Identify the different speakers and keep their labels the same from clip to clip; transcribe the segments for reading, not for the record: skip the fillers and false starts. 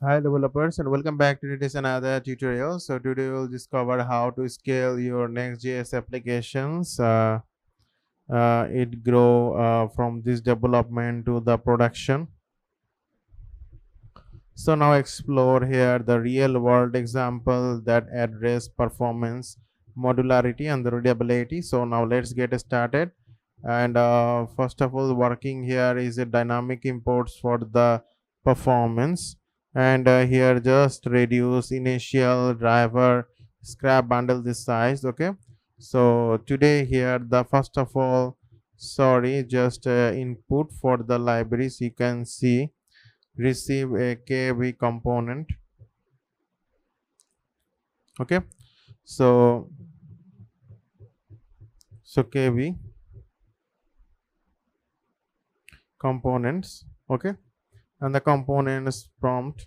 Speaker 1: Hi developers and welcome back to today's another tutorial. So today we'll discover how to scale your Next.js applications. It grow from this development to the production. So now explore here the real world example that address performance, modularity and the readability. So now let's get started. And first of all, working here is a dynamic imports for the performance. And here just reduce initial driver scrap bundle this size. Okay. So today here the first of all, sorry, just input for the libraries. You can see receive a kv component. Okay, so kv components. Okay, and the components prompt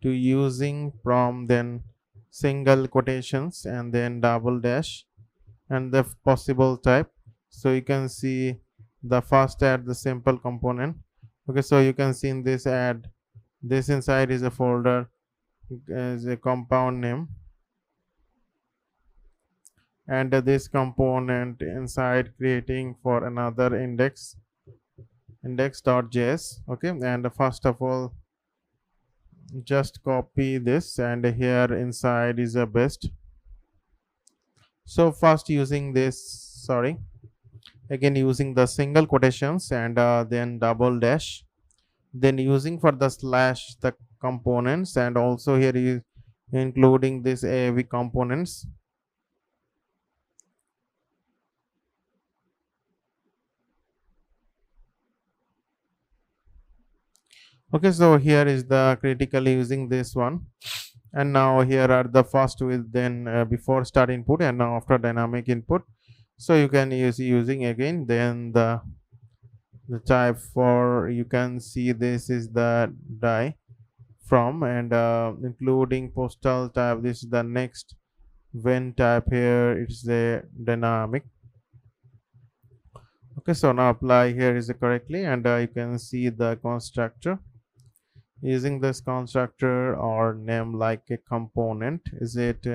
Speaker 1: to using from then single quotations and then double dash and the possible type. So you can see the first add the simple component. Okay, so you can see in this add this inside is a folder as a compound name, and this component inside creating for another index.js. Okay, and first of all just copy this, and here inside is a best. So first using this, sorry, again using the single quotations and then double dash, then using for the slash the components, and also here is including this av components. Okay, so here is the critically using this one, and now here are the first with then before start input and now after dynamic input. So you can use using again then the type for, you can see this is the die from, and including postal type, this is the next when type, here it's the dynamic. Okay, so now apply here is correctly, and you can see the constructor using this constructor or name like a component, is it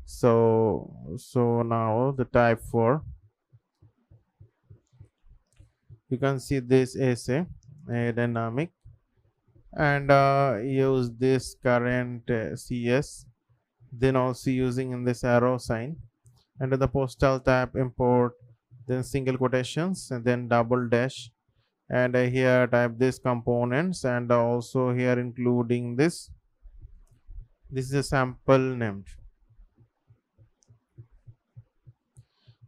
Speaker 1: so now the type for, you can see this is a dynamic, and use this current cs, then also using in this arrow sign, under the postal type import, then single quotations and then double dash, and here type this components, and also here including this is a sample named.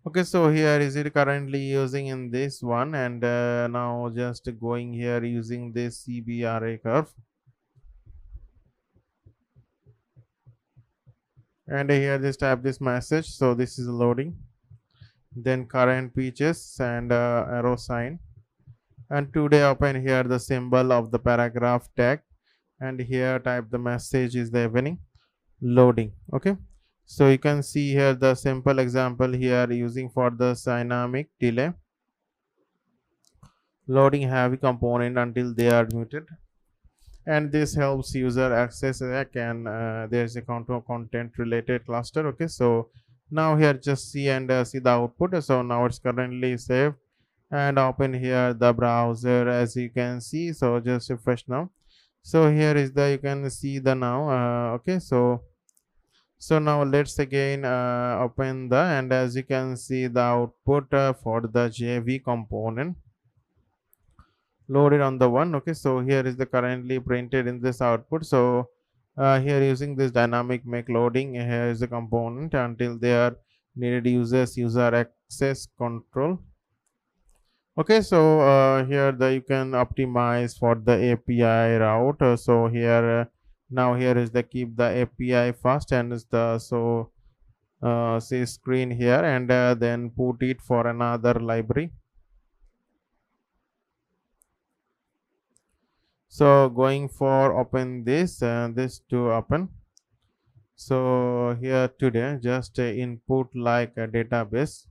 Speaker 1: Okay, so here is it currently using in this one, and now just going here using this cbra curve, and here just type this message, so this is loading, then current pages and arrow sign, and today open here the symbol of the paragraph tag, and here type the message is the evening loading. Okay, so you can see here the simple example here using for the dynamic delay loading heavy component until they are muted, and this helps user access can there's a content related cluster. Okay, so now here just see and see the output. So now it's currently saved, and open here the browser as you can see, so just refresh now. So here is the, you can see the now okay, so now let's again open the, and as you can see the output for the jv component loaded on the one. Okay, so here is the currently printed in this output. So here using this dynamic make loading, here is the component until they are needed users user access control. Okay, so here the you can optimize for the api route. So here now here is the keep the api first, and is the so say screen here, and then put it for another library. So going for open this this to open. So here today just input like a database,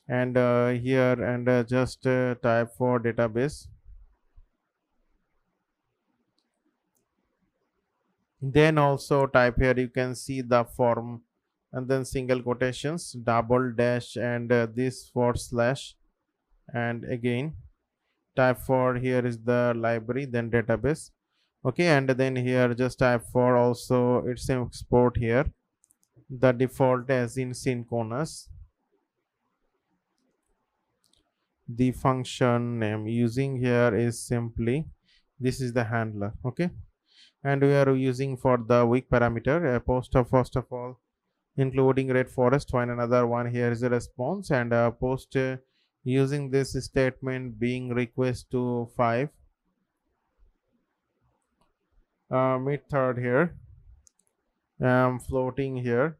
Speaker 1: and here and just type for database, Then also type here, you can see the form, and then single quotations, double dash, and this forward slash, and again type for here is the library, then database. Okay, and then here just type for also it's export here, the default as in synchronous. The function name using here is simply, this is the handler. Okay, and we are using for the weak parameter post of first of all including red forest, find another one. Here is a response, and post using this statement being request to 5 mid third here, floating here,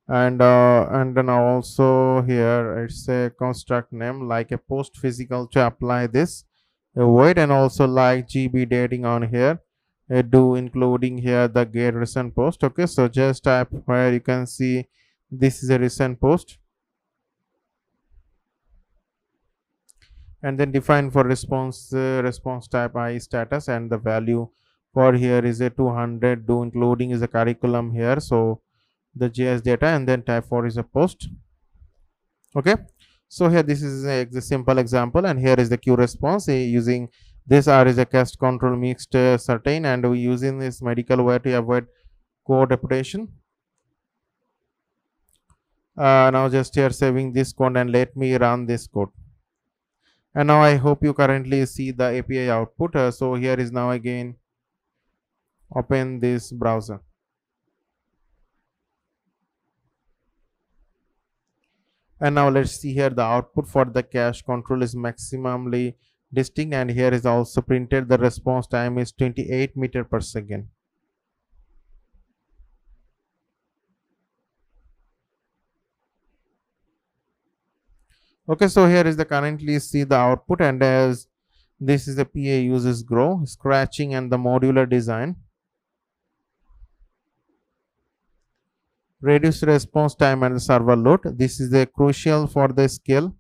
Speaker 1: and then also here it's a construct name like a post physical to apply this a void, and also like gb dating on here, do including here the get recent post. Okay, so just type where you can see this is a recent post, and then define for response type I status, and the value for here is a 200, do including is a curriculum here, so the js data, and then type for is a post. Okay, so here this is a simple example, and here is the queue response using this r is a cast control mixed certain, and we using this medical way to avoid code reputation. Now just here saving this code, and let me run this code. And now I hope you currently see the API output. So here is now again open this browser, and now let's see here the output for the cache control is maximally distinct, and here is also printed the response time is 28 meter per second. Okay, so here is the currently see the output, and as this is the PA uses grow scratching and the modular design, reduce response time and the server load. This is the crucial for the scale,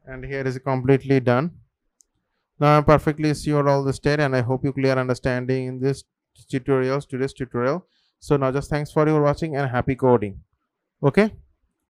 Speaker 1: and here is completely done. Now I'm perfectly sure all the state, and I hope you clear understanding in this today's tutorial. So now just thanks for your watching and happy coding. Okay.